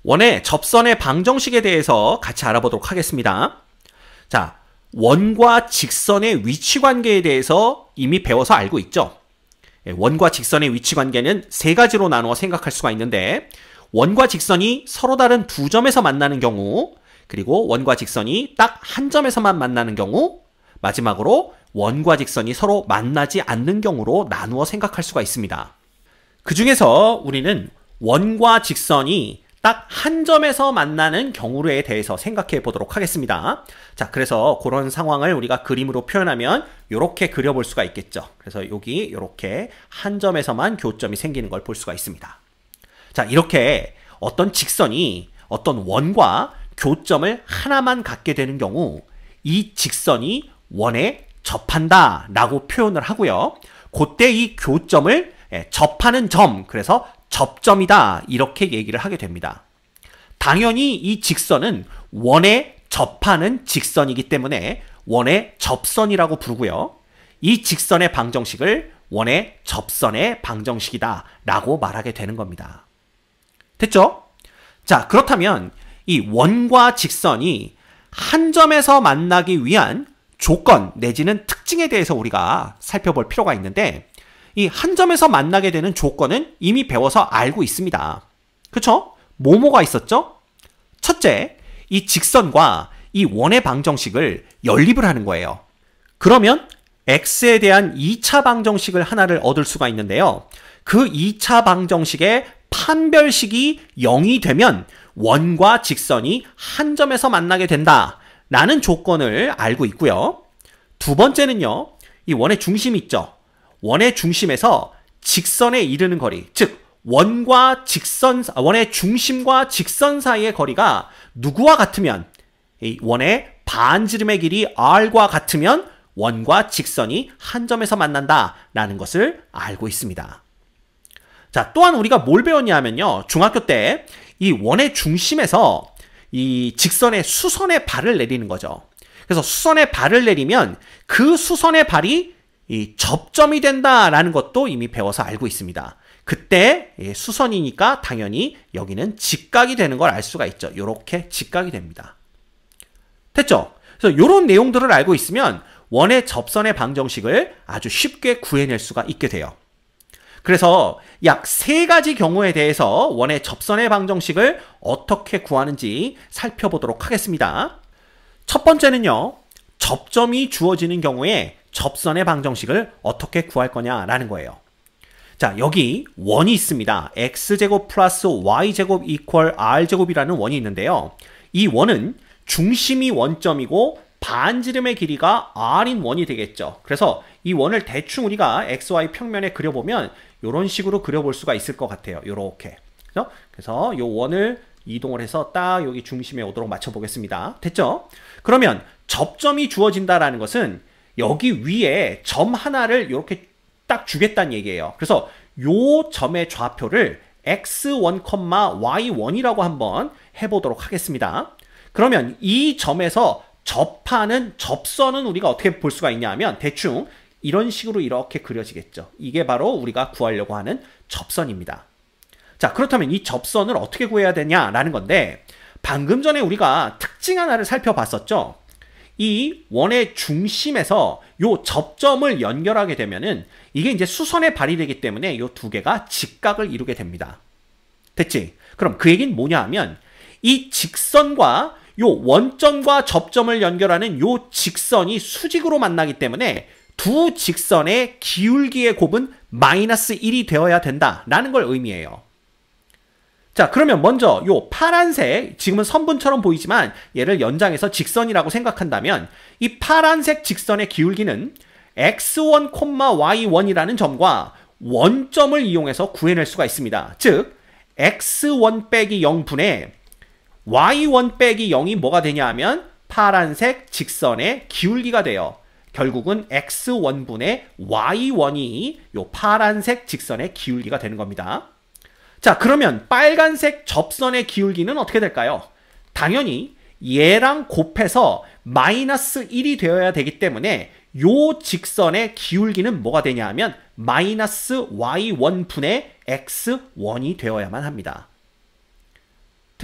원의 접선의 방정식에 대해서 같이 알아보도록 하겠습니다. 자, 원과 직선의 위치관계에 대해서 이미 배워서 알고 있죠. 원과 직선의 위치관계는 세 가지로 나누어 생각할 수가 있는데, 원과 직선이 서로 다른 두 점에서 만나는 경우, 그리고 원과 직선이 딱 한 점에서만 만나는 경우, 마지막으로 원과 직선이 서로 만나지 않는 경우로 나누어 생각할 수가 있습니다. 그 중에서 우리는 원과 직선이 딱 한 점에서 만나는 경우에 대해서 생각해 보도록 하겠습니다. 자, 그래서 그런 상황을 우리가 그림으로 표현하면 이렇게 그려볼 수가 있겠죠. 그래서 여기 이렇게 한 점에서만 교점이 생기는 걸 볼 수가 있습니다. 자, 이렇게 어떤 직선이 어떤 원과 교점을 하나만 갖게 되는 경우, 이 직선이 원에 접한다 라고 표현을 하고요. 그때 이 교점을 접하는 점, 그래서 접점이다 이렇게 얘기를 하게 됩니다. 당연히 이 직선은 원에 접하는 직선이기 때문에 원의 접선이라고 부르고요. 이 직선의 방정식을 원의 접선의 방정식이다 라고 말하게 되는 겁니다. 됐죠? 자, 그렇다면 이 원과 직선이 한 점에서 만나기 위한 조건 내지는 특징에 대해서 우리가 살펴볼 필요가 있는데, 이 한 점에서 만나게 되는 조건은 이미 배워서 알고 있습니다. 그쵸? 뭐뭐가 있었죠? 첫째, 이 직선과 이 원의 방정식을 연립을 하는 거예요. 그러면 x에 대한 2차 방정식을 하나를 얻을 수가 있는데요. 그 2차 방정식의 판별식이 0이 되면 원과 직선이 한 점에서 만나게 된다 라는 조건을 알고 있고요. 두 번째는요, 이 원의 중심 있죠. 원의 중심에서 직선에 이르는 거리, 즉 원의 중심과 직선 사이의 거리가 누구와 같으면, 이 원의 반지름의 길이 r과 같으면 원과 직선이 한 점에서 만난다 라는 것을 알고 있습니다. 자, 또한 우리가 뭘 배웠냐 하면요, 중학교 때 이 원의 중심에서 이 직선의 수선의 발을 내리는 거죠. 그래서 수선의 발을 내리면 그 수선의 발이 이 접점이 된다라는 것도 이미 배워서 알고 있습니다. 그때 수선이니까 당연히 여기는 직각이 되는 걸 알 수가 있죠. 이렇게 직각이 됩니다. 됐죠? 그래서 이런 내용들을 알고 있으면 원의 접선의 방정식을 아주 쉽게 구해낼 수가 있게 돼요. 그래서 약 3가지 경우에 대해서 원의 접선의 방정식을 어떻게 구하는지 살펴보도록 하겠습니다. 첫 번째는요, 접점이 주어지는 경우에 접선의 방정식을 어떻게 구할 거냐라는 거예요. 자, 여기 원이 있습니다. x제곱 플러스 y제곱 이퀄 r제곱이라는 원이 있는데요. 이 원은 중심이 원점이고 반지름의 길이가 r인 원이 되겠죠. 그래서 이 원을 대충 우리가 xy 평면에 그려보면 이런 식으로 그려볼 수가 있을 것 같아요. 이렇게. 그래서 이 원을 이동을 해서 딱 여기 중심에 오도록 맞춰보겠습니다. 됐죠? 그러면 접점이 주어진다라는 것은 여기 위에 점 하나를 이렇게 딱 주겠다는 얘기예요. 그래서 이 점의 좌표를 x1, y1이라고 한번 해보도록 하겠습니다. 그러면 이 점에서 접하는 접선은 우리가 어떻게 볼 수가 있냐 하면 대충 이런 식으로 이렇게 그려지겠죠. 이게 바로 우리가 구하려고 하는 접선입니다. 자, 그렇다면 이 접선을 어떻게 구해야 되냐라는 건데, 방금 전에 우리가 특징 하나를 살펴봤었죠. 이 원의 중심에서 요 접점을 연결하게 되면은 이게 이제 수선의 발이 되기 때문에 요 두 개가 직각을 이루게 됩니다. 됐지? 그럼 그 얘기는 뭐냐 하면 이 직선과 요 원점과 접점을 연결하는 요 직선이 수직으로 만나기 때문에 두 직선의 기울기의 곱은 -1이 되어야 된다라는 걸 의미해요. 자, 그러면 먼저 요 파란색, 지금은 선분처럼 보이지만 얘를 연장해서 직선이라고 생각한다면 이 파란색 직선의 기울기는 x1, y1이라는 점과 원점을 이용해서 구해낼 수가 있습니다. 즉 x1 빼기 0분의 y1 빼기 0이 뭐가 되냐 하면 파란색 직선의 기울기가 돼요. 결국은 x1분의 y1이 요 파란색 직선의 기울기가 되는 겁니다. 자, 그러면 빨간색 접선의 기울기는 어떻게 될까요? 당연히 얘랑 곱해서 -1이 되어야 되기 때문에 요 직선의 기울기는 뭐가 되냐 하면 -y1분의 x1이 되어야만 합니다.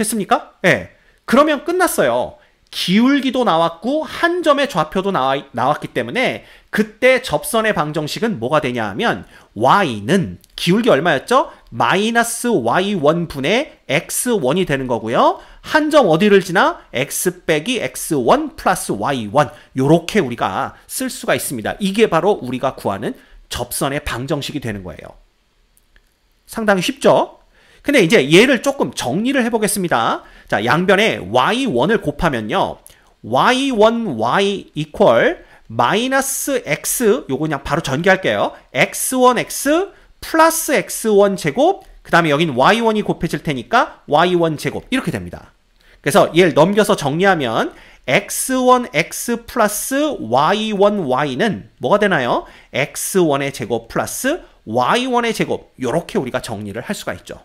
됐습니까? 예. 그러면 끝났어요. 기울기도 나왔고 한 점의 좌표도 나왔기 때문에 그때 접선의 방정식은 뭐가 되냐 하면 y는 기울기 얼마였죠? 마이너스 y1분의 x1이 되는 거고요. 한 점 어디를 지나? x 빼기 x1 플러스 y1 요렇게 우리가 쓸 수가 있습니다. 이게 바로 우리가 구하는 접선의 방정식이 되는 거예요. 상당히 쉽죠? 근데 이제 얘를 조금 정리를 해보겠습니다. 자, 양변에 y1을 곱하면요. y1, y equal 마이너스 x, 요거 그냥 바로 전개할게요. x1x 플러스 x1 제곱, 그 다음에 여긴 y1이 곱해질 테니까 y1 제곱, 이렇게 됩니다. 그래서 얘를 넘겨서 정리하면 x1x 플러스 y1y는 뭐가 되나요? x1의 제곱 플러스 y1의 제곱, 요렇게 우리가 정리를 할 수가 있죠.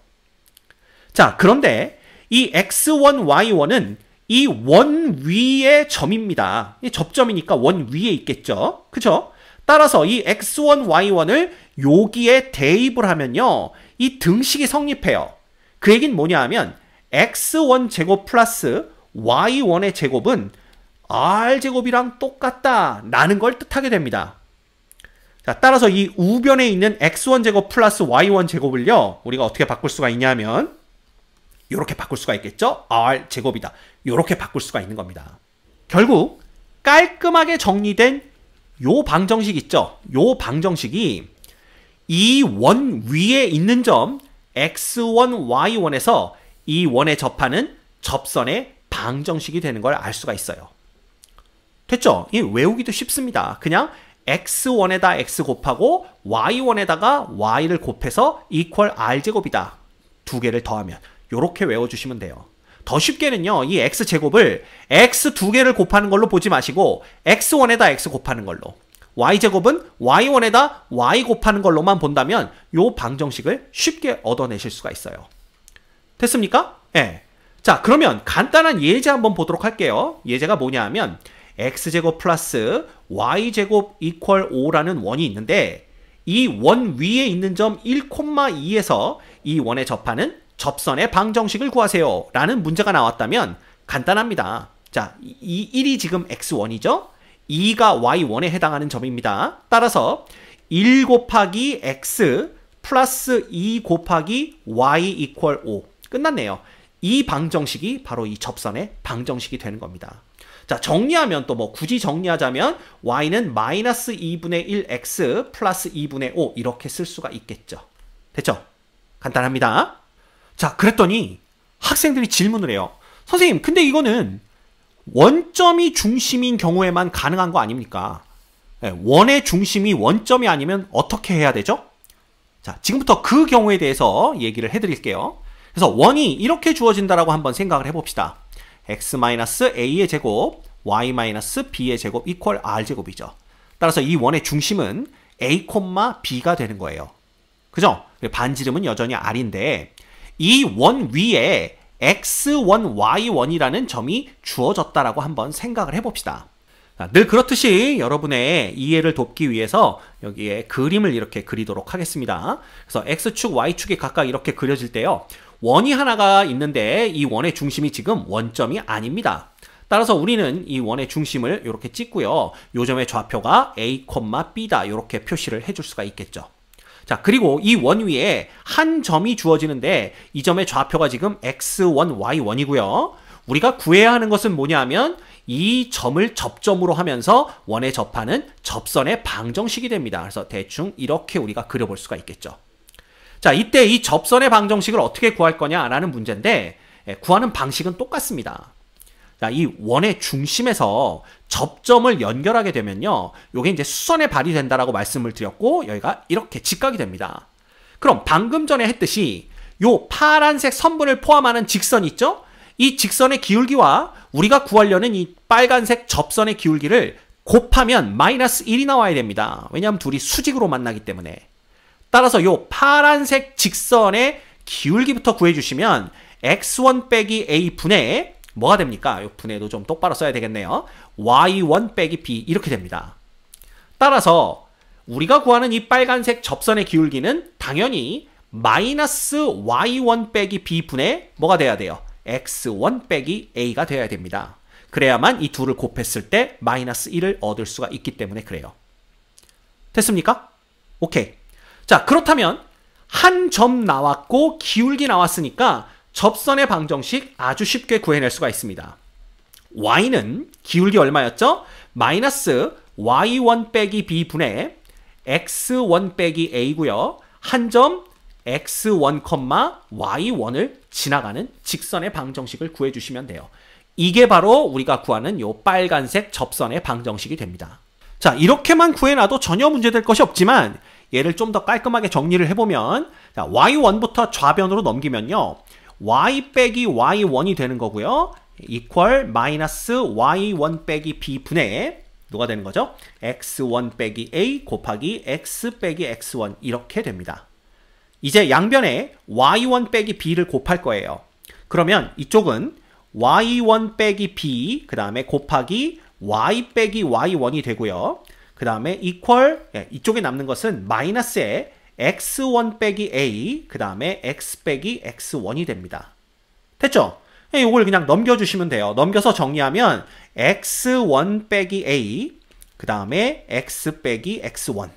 자, 그런데 이 x1, y1은 이 원 위의 점입니다. 이 접점이니까 원 위에 있겠죠. 그죠? 따라서 이 x1, y1을 여기에 대입을 하면요. 이 등식이 성립해요. 그 얘기는 뭐냐 하면 x1 제곱 플러스 y1의 제곱은 r제곱이랑 똑같다 라는 걸 뜻하게 됩니다. 자, 따라서 이 우변에 있는 x1 제곱 플러스 y1 제곱을요. 우리가 어떻게 바꿀 수가 있냐면 이렇게 바꿀 수가 있겠죠? r제곱이다. 이렇게 바꿀 수가 있는 겁니다. 결국 깔끔하게 정리된 요 방정식 있죠? 요 방정식이 이 원 위에 있는 점 x1, y1에서 이 원에 접하는 접선의 방정식이 되는 걸 알 수가 있어요. 됐죠? 이 외우기도 쉽습니다. 그냥 x1에다 x 곱하고 y1에다가 y를 곱해서 equal r제곱이다. 두 개를 더하면 요렇게 외워주시면 돼요. 더 쉽게는요. 이 x제곱을 x 두 개를 곱하는 걸로 보지 마시고 x1에다 x 곱하는 걸로, y제곱은 y1에다 y 곱하는 걸로만 본다면 요 방정식을 쉽게 얻어내실 수가 있어요. 됐습니까? 예. 자, 그러면 간단한 예제 한번 보도록 할게요. 예제가 뭐냐 하면 x제곱 플러스 y제곱 이퀄 5라는 원이 있는데 이 원 위에 있는 점 1,2에서 이 원에 접하는 접선의 방정식을 구하세요 라는 문제가 나왔다면 간단합니다. 자, 이 1이 지금 x1이죠? 2가 y1에 해당하는 점입니다. 따라서 1 곱하기 x 플러스 2 곱하기 y 이퀄 5 끝났네요. 이 방정식이 바로 이 접선의 방정식이 되는 겁니다. 자, 정리하면 또 뭐 굳이 정리하자면 y는 마이너스 2분의 1x 플러스 2분의 5 이렇게 쓸 수가 있겠죠. 됐죠? 간단합니다. 자, 그랬더니 학생들이 질문을 해요. 선생님, 근데 이거는 원점이 중심인 경우에만 가능한 거 아닙니까? 원의 중심이 원점이 아니면 어떻게 해야 되죠? 자, 지금부터 그 경우에 대해서 얘기를 해드릴게요. 그래서 원이 이렇게 주어진다라고 한번 생각을 해봅시다. x-a의 제곱, y-b의 제곱 이퀄 r제곱이죠. 따라서 이 원의 중심은 a, b가 되는 거예요. 그죠? 반지름은 여전히 r인데 이 원 위에 x1, y1이라는 점이 주어졌다라고 한번 생각을 해봅시다. 늘 그렇듯이 여러분의 이해를 돕기 위해서 여기에 그림을 이렇게 그리도록 하겠습니다. 그래서 x축, y축이 각각 이렇게 그려질 때요. 원이 하나가 있는데 이 원의 중심이 지금 원점이 아닙니다. 따라서 우리는 이 원의 중심을 이렇게 찍고요. 요 점의 좌표가 a, b다. 이렇게 표시를 해줄 수가 있겠죠. 자, 그리고 이 원 위에 한 점이 주어지는데 이 점의 좌표가 지금 x1, y1이고요. 우리가 구해야 하는 것은 뭐냐 하면 이 점을 접점으로 하면서 원에 접하는 접선의 방정식이 됩니다. 그래서 대충 이렇게 우리가 그려볼 수가 있겠죠. 자, 이때 이 접선의 방정식을 어떻게 구할 거냐라는 문제인데 구하는 방식은 똑같습니다. 자, 이 원의 중심에서 접점을 연결하게 되면요. 요게 이제 수선의 발이 된다라고 말씀을 드렸고 여기가 이렇게 직각이 됩니다. 그럼 방금 전에 했듯이 요 파란색 선분을 포함하는 직선 있죠? 이 직선의 기울기와 우리가 구하려는 이 빨간색 접선의 기울기를 곱하면 마이너스 1이 나와야 됩니다. 왜냐하면 둘이 수직으로 만나기 때문에. 따라서 요 파란색 직선의 기울기부터 구해주시면 x1 빼기 a 분의 뭐가 됩니까? 요 분해도 좀 똑바로 써야 되겠네요. y1 빼기 b 이렇게 됩니다. 따라서 우리가 구하는 이 빨간색 접선의 기울기는 당연히 마이너스 y1 빼기 b 분의 뭐가 돼야 돼요? x1 빼기 a가 되어야 됩니다. 그래야만 이 둘을 곱했을 때 마이너스 1을 얻을 수가 있기 때문에 그래요. 됐습니까? 오케이. 자, 그렇다면 한 점 나왔고 기울기 나왔으니까 접선의 방정식 아주 쉽게 구해낼 수가 있습니다. y는 기울기 얼마였죠? 마이너스 y1 빼기 b 분의 x1 빼기 a고요. 한 점 x1, y1을 지나가는 직선의 방정식을 구해주시면 돼요. 이게 바로 우리가 구하는 요 빨간색 접선의 방정식이 됩니다. 자, 이렇게만 구해놔도 전혀 문제될 것이 없지만 얘를 좀 더 깔끔하게 정리를 해보면 자, y1부터 좌변으로 넘기면요. y 빼기 y1이 되는 거고요. equal 마이너스 y1 빼기 b 분의 누가 되는 거죠? x1 빼기 a 곱하기 x 빼기 x1 이렇게 됩니다. 이제 양변에 y1 빼기 b를 곱할 거예요. 그러면 이쪽은 y1 빼기 b 그 다음에 곱하기 y 빼기 y1이 되고요. 그 다음에 equal 이쪽에 남는 것은 마이너스에 x1 빼기 a 그 다음에 x 빼기 x1이 됩니다. 됐죠? 이걸 그냥 넘겨주시면 돼요. 넘겨서 정리하면 x1 빼기 a 그 다음에 x 빼기 x1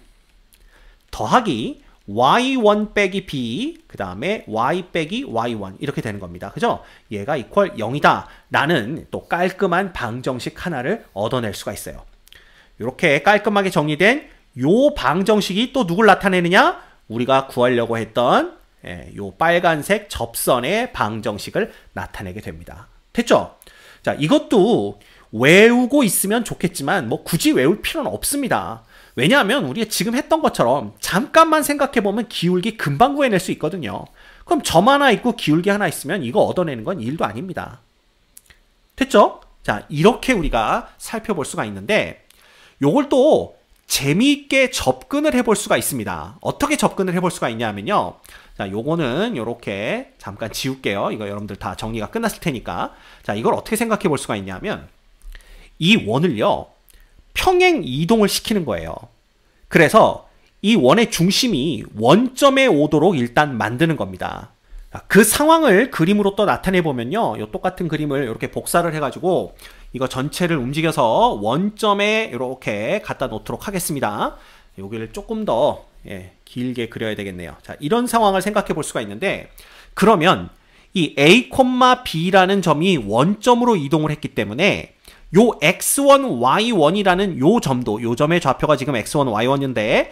더하기 y1 빼기 b 그 다음에 y 빼기 y1 이렇게 되는 겁니다. 그죠? 얘가 equal 0이다 라는 또 깔끔한 방정식 하나를 얻어낼 수가 있어요. 이렇게 깔끔하게 정리된 요 방정식이 또 누굴 나타내느냐? 우리가 구하려고 했던 요 빨간색 접선의 방정식을 나타내게 됩니다. 됐죠? 자, 이것도 외우고 있으면 좋겠지만 뭐 굳이 외울 필요는 없습니다. 왜냐하면 우리가 지금 했던 것처럼 잠깐만 생각해보면 기울기 금방 구해낼 수 있거든요. 그럼 점 하나 있고 기울기 하나 있으면 이거 얻어내는 건 일도 아닙니다. 됐죠? 자, 이렇게 우리가 살펴볼 수가 있는데 요걸 또 재미있게 접근을 해볼 수가 있습니다. 어떻게 접근을 해볼 수가 있냐면요. 자, 요거는 요렇게 잠깐 지울게요. 이거 여러분들 다 정리가 끝났을 테니까. 자, 이걸 어떻게 생각해 볼 수가 있냐면 이 원을요. 평행 이동을 시키는 거예요. 그래서 이 원의 중심이 원점에 오도록 일단 만드는 겁니다. 그 상황을 그림으로 또 나타내 보면요. 이 똑같은 그림을 이렇게 복사를 해가지고 이거 전체를 움직여서 원점에 이렇게 갖다 놓도록 하겠습니다. 여기를 조금 더 길게 그려야 되겠네요. 자, 이런 상황을 생각해 볼 수가 있는데 그러면 이 a, b라는 점이 원점으로 이동을 했기 때문에 요 x1, y1이라는 요 점도, 요 점의 좌표가 지금 x1, y1인데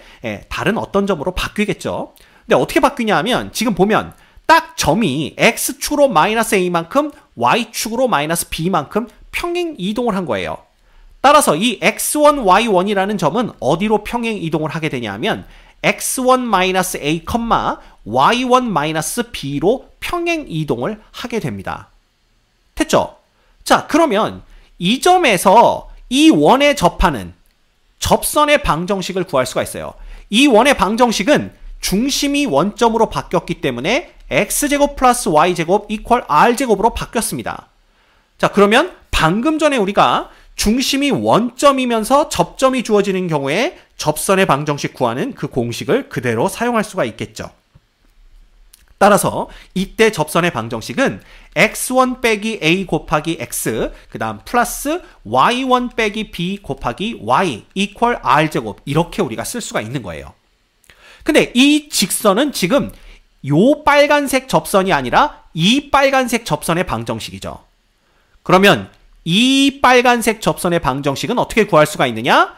다른 어떤 점으로 바뀌겠죠. 근데 어떻게 바뀌냐 하면 지금 보면 딱 점이 x축으로 마이너스 a만큼 y축으로 마이너스 b만큼 평행 이동을 한 거예요. 따라서 이 x1, y1이라는 점은 어디로 평행 이동을 하게 되냐면 x1-a, y1-b로 평행 이동을 하게 됩니다. 됐죠? 자, 그러면 이 점에서 이 원에 접하는 접선의 방정식을 구할 수가 있어요. 이 원의 방정식은 중심이 원점으로 바뀌었기 때문에 x제곱 플러스 y제곱 이퀄 r제곱으로 바뀌었습니다. 자, 그러면 방금 전에 우리가 중심이 원점이면서 접점이 주어지는 경우에 접선의 방정식 구하는 그 공식을 그대로 사용할 수가 있겠죠. 따라서 이때 접선의 방정식은 x1 빼기 a 곱하기 x 그 다음 플러스 y1 빼기 b 곱하기 y 이퀄 r제곱 이렇게 우리가 쓸 수가 있는 거예요. 근데 이 직선은 지금 요 빨간색 접선이 아니라 이 빨간색 접선의 방정식이죠. 그러면 이 빨간색 접선의 방정식은 어떻게 구할 수가 있느냐?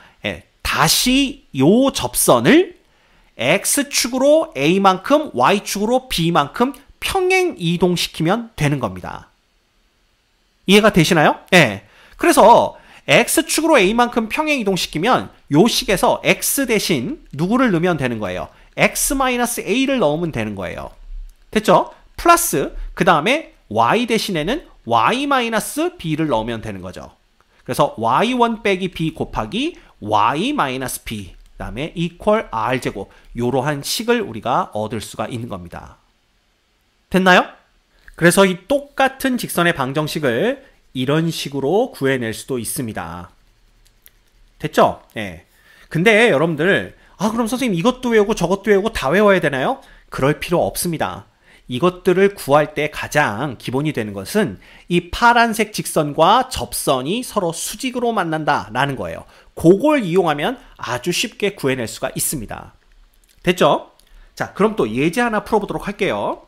다시 요 접선을 x축으로 a만큼 y축으로 b만큼 평행 이동시키면 되는 겁니다. 이해가 되시나요? 네. 그래서 x축으로 a만큼 평행 이동시키면 요 식에서 x 대신 누구를 넣으면 되는 거예요? x-a를 넣으면 되는 거예요. 됐죠? 플러스 그 다음에 y 대신에는 y-b를 넣으면 되는 거죠. 그래서 y1 빼기 b 곱하기 y-b 그 다음에 equal r제곱 이러한 식을 우리가 얻을 수가 있는 겁니다. 됐나요? 그래서 이 똑같은 직선의 방정식을 이런 식으로 구해낼 수도 있습니다. 됐죠? 네. 근데 여러분들 그럼 선생님 이것도 외우고 저것도 외우고 다 외워야 되나요? 그럴 필요 없습니다. 이것들을 구할 때 가장 기본이 되는 것은 이 파란색 직선과 접선이 서로 수직으로 만난다라는 거예요. 그걸 이용하면 아주 쉽게 구해낼 수가 있습니다. 됐죠? 자, 그럼 또 예제 하나 풀어보도록 할게요.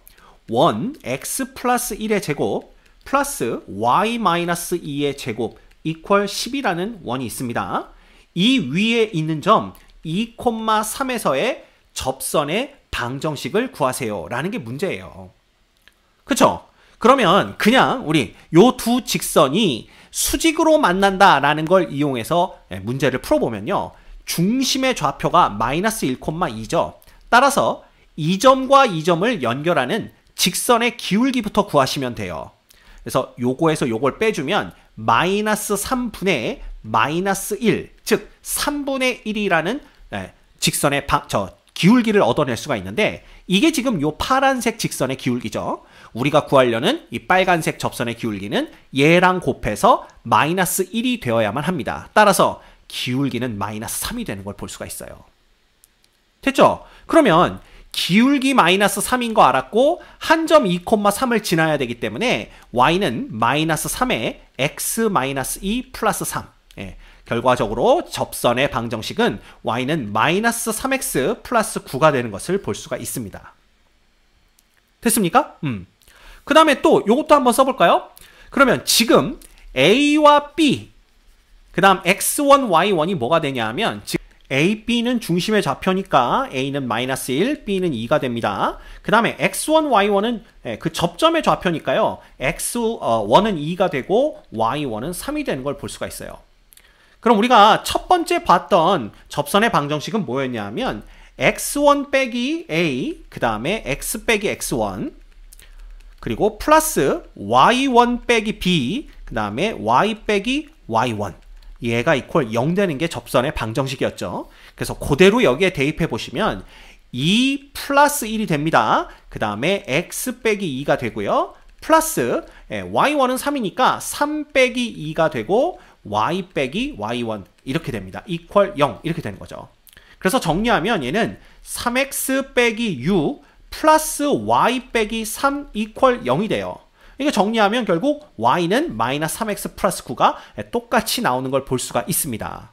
원 x 플러스 1의 제곱 플러스 y 마이너스 2의 제곱 이퀄 10이라는 원이 있습니다. 이 위에 있는 점 2,3에서의 접선의 방정식을 구하세요 라는 게 문제예요. 그쵸? 그러면 그냥 우리 요 두 직선이 수직으로 만난다라는 걸 이용해서 문제를 풀어보면요. 중심의 좌표가 마이너스 1,2죠. 따라서 이 점과 이 점을 연결하는 직선의 기울기부터 구하시면 돼요. 그래서 요거에서 요걸 빼주면 마이너스 3분의 마이너스 1, 즉 3분의 1이라는 직선의 기울기를 얻어낼 수가 있는데 이게 지금 요 파란색 직선의 기울기죠. 우리가 구하려는 이 빨간색 접선의 기울기는 얘랑 곱해서 마이너스 1이 되어야만 합니다. 따라서 기울기는 마이너스 3이 되는 걸 볼 수가 있어요. 됐죠? 그러면 기울기 마이너스 3인 거 알았고 한 점 2,3을 지나야 되기 때문에 y는 마이너스 3에 x 마이너스 2 플러스 3. 결과적으로 접선의 방정식은 y는 마이너스 3x 플러스 9가 되는 것을 볼 수가 있습니다. 됐습니까? 그 다음에 또 요것도 한번 써볼까요? 그러면 지금 a와 b 그 다음 x1, y1이 뭐가 되냐 하면 지금 a, b는 중심의 좌표니까 a는 마이너스 1, b는 2가 됩니다. 그 다음에 x1, y1은 그 접점의 좌표니까요. x1은 2가 되고 y1은 3이 되는 걸 볼 수가 있어요. 그럼 우리가 첫 번째 봤던 접선의 방정식은 뭐였냐 하면 x1 빼기 a, 그 다음에 x 빼기 x1, 그리고 플러스 y1 빼기 b, 그 다음에 y 빼기 y1. 얘가 이퀄 0 되는 게 접선의 방정식이었죠. 그래서 그대로 여기에 대입해 보시면 2 플러스 1이 됩니다. 그 다음에 x 빼기 2가 되고요. 플러스 y1은 3이니까 3 빼기 2가 되고 y 빼기 y1 이렇게 됩니다. 이퀄 0 이렇게 되는 거죠. 그래서 정리하면 얘는 3x 빼기 6 플러스 y 빼기 3 이퀄 0이 돼요. 이거 정리하면 결국 y는 마이너스 3x 플러스 9가 똑같이 나오는 걸 볼 수가 있습니다.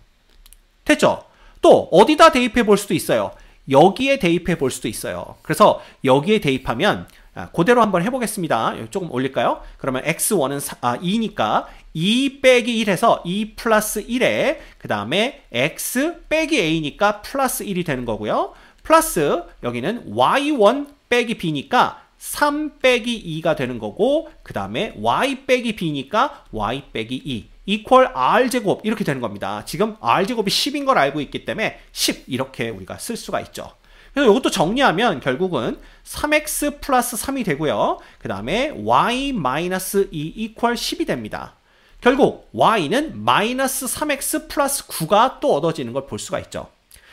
됐죠? 또 어디다 대입해 볼 수도 있어요. 여기에 대입해 볼 수도 있어요. 그래서 여기에 대입하면 그대로 한번 해보겠습니다. 조금 올릴까요? 그러면 x1은 2니까 2 빼기 1해서 2 플러스 1에 그 다음에 x 빼기 a니까 플러스 1이 되는 거고요. 플러스 여기는 y1 빼기 b니까 3 빼기 2가 되는 거고 그 다음에 y 빼기 b니까 y 빼기 2 이퀄 r제곱 이렇게 되는 겁니다. 지금 r제곱이 10인 걸 알고 있기 때문에 10 이렇게 우리가 쓸 수가 있죠. 그래서 이것도 정리하면 결국은 3x 플러스 3이 되고요. 그 다음에 y 마이너스 2 이퀄 10이 됩니다. 결국 y는 마이너스 3x 플러스 9가 또 얻어지는 걸 볼 수가 있죠.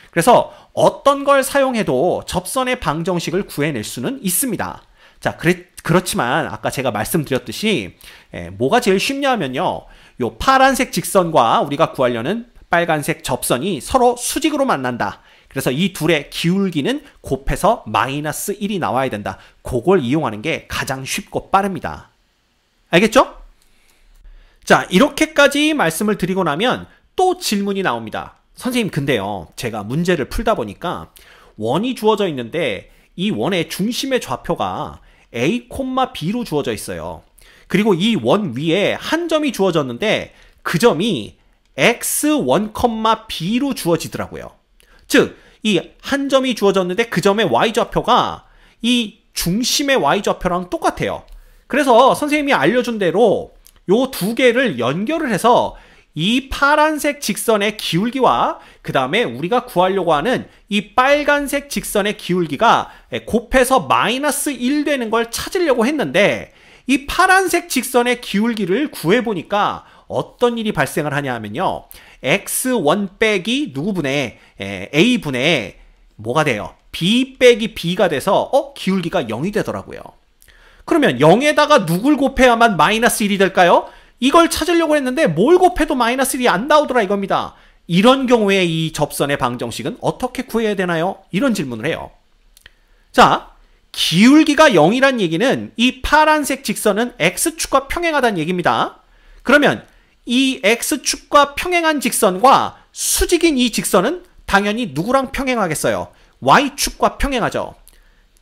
그래서 어떤 걸 사용해도 접선의 방정식을 구해낼 수는 있습니다. 자, 그렇지만 아까 제가 말씀드렸듯이 뭐가 제일 쉽냐 하면요. 요 파란색 직선과 우리가 구하려는 빨간색 접선이 서로 수직으로 만난다. 그래서 이 둘의 기울기는 곱해서 마이너스 1이 나와야 된다. 그걸 이용하는 게 가장 쉽고 빠릅니다. 알겠죠? 자, 이렇게까지 말씀을 드리고 나면 또 질문이 나옵니다. 선생님, 근데요, 제가 문제를 풀다 보니까 원이 주어져 있는데 이 원의 중심의 좌표가 a, b로 주어져 있어요. 그리고 이 원 위에 한 점이 주어졌는데 그 점이 x1, b로 주어지더라고요. 즉, 이 한 점이 주어졌는데 그 점의 y좌표가 이 중심의 y좌표랑 똑같아요. 그래서 선생님이 알려준 대로 요 두 개를 연결을 해서 이 파란색 직선의 기울기와 그 다음에 우리가 구하려고 하는 이 빨간색 직선의 기울기가 곱해서 마이너스 1 되는 걸 찾으려고 했는데 이 파란색 직선의 기울기를 구해보니까 어떤 일이 발생을 하냐 하면요. x1 빼기 누구분의 a분의 뭐가 돼요? b 빼기 b가 돼서 기울기가 0이 되더라고요. 그러면 0에다가 누굴 곱해야만 마이너스 1이 될까요? 이걸 찾으려고 했는데 뭘 곱해도 마이너스 1이 안 나오더라 이겁니다. 이런 경우에 이 접선의 방정식은 어떻게 구해야 되나요? 이런 질문을 해요. 자, 기울기가 0이란 얘기는 이 파란색 직선은 x축과 평행하다는 얘기입니다. 그러면 이 x축과 평행한 직선과 수직인 이 직선은 당연히 누구랑 평행하겠어요? y축과 평행하죠.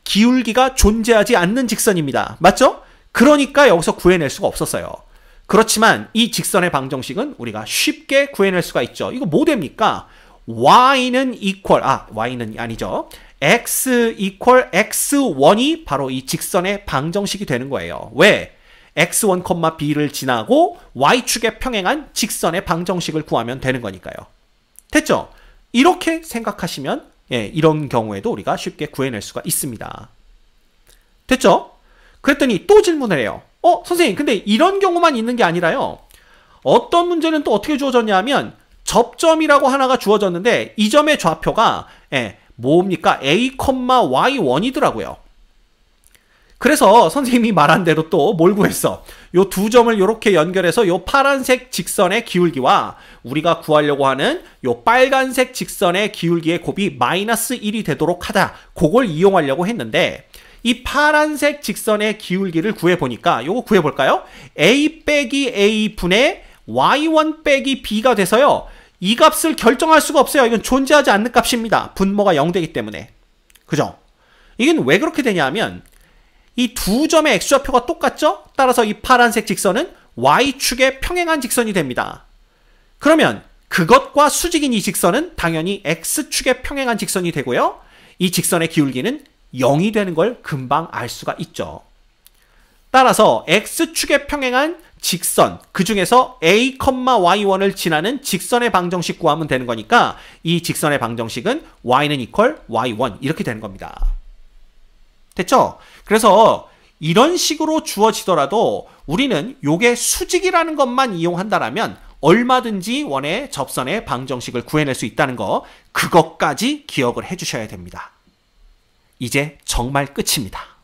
기울기가 존재하지 않는 직선입니다. 맞죠? 그러니까 여기서 구해낼 수가 없었어요. 그렇지만 이 직선의 방정식은 우리가 쉽게 구해낼 수가 있죠. 이거 뭐 됩니까? y는 y는 아니죠. x equal x1이 바로 이 직선의 방정식이 되는 거예요. 왜? x1, b를 지나고 y축에 평행한 직선의 방정식을 구하면 되는 거니까요. 됐죠? 이렇게 생각하시면 이런 경우에도 우리가 쉽게 구해낼 수가 있습니다. 됐죠? 그랬더니 또 질문을 해요. 선생님, 근데 이런 경우만 있는 게 아니라요. 어떤 문제는 또 어떻게 주어졌냐 하면 접점이라고 하나가 주어졌는데 이 점의 좌표가 뭡니까? a,y1이더라고요. 그래서 선생님이 말한 대로 또 뭘 구했어? 요 두 점을 이렇게 연결해서 요 파란색 직선의 기울기와 우리가 구하려고 하는 요 빨간색 직선의 기울기의 곱이 -1이 되도록 하자. 그걸 이용하려고 했는데 이 파란색 직선의 기울기를 구해보니까 요거 구해볼까요? a 빼기 a 분의 y1 빼기 b가 돼서요. 이 값을 결정할 수가 없어요. 이건 존재하지 않는 값입니다. 분모가 0되기 때문에. 그죠? 이건 왜 그렇게 되냐 하면 이 두 점의 x좌표가 똑같죠? 따라서 이 파란색 직선은 y축에 평행한 직선이 됩니다. 그러면 그것과 수직인 이 직선은 당연히 x축에 평행한 직선이 되고요. 이 직선의 기울기는 0이 되는 걸 금방 알 수가 있죠. 따라서 x축에 평행한 직선, 그 중에서 a, y1을 지나는 직선의 방정식 구하면 되는 거니까 이 직선의 방정식은 y는 equal y1 이렇게 되는 겁니다. 됐죠? 그래서 이런 식으로 주어지더라도 우리는 요게 수직이라는 것만 이용한다라면 얼마든지 원의 접선의 방정식을 구해낼 수 있다는 거, 그것까지 기억을 해주셔야 됩니다. 이제 정말 끝입니다.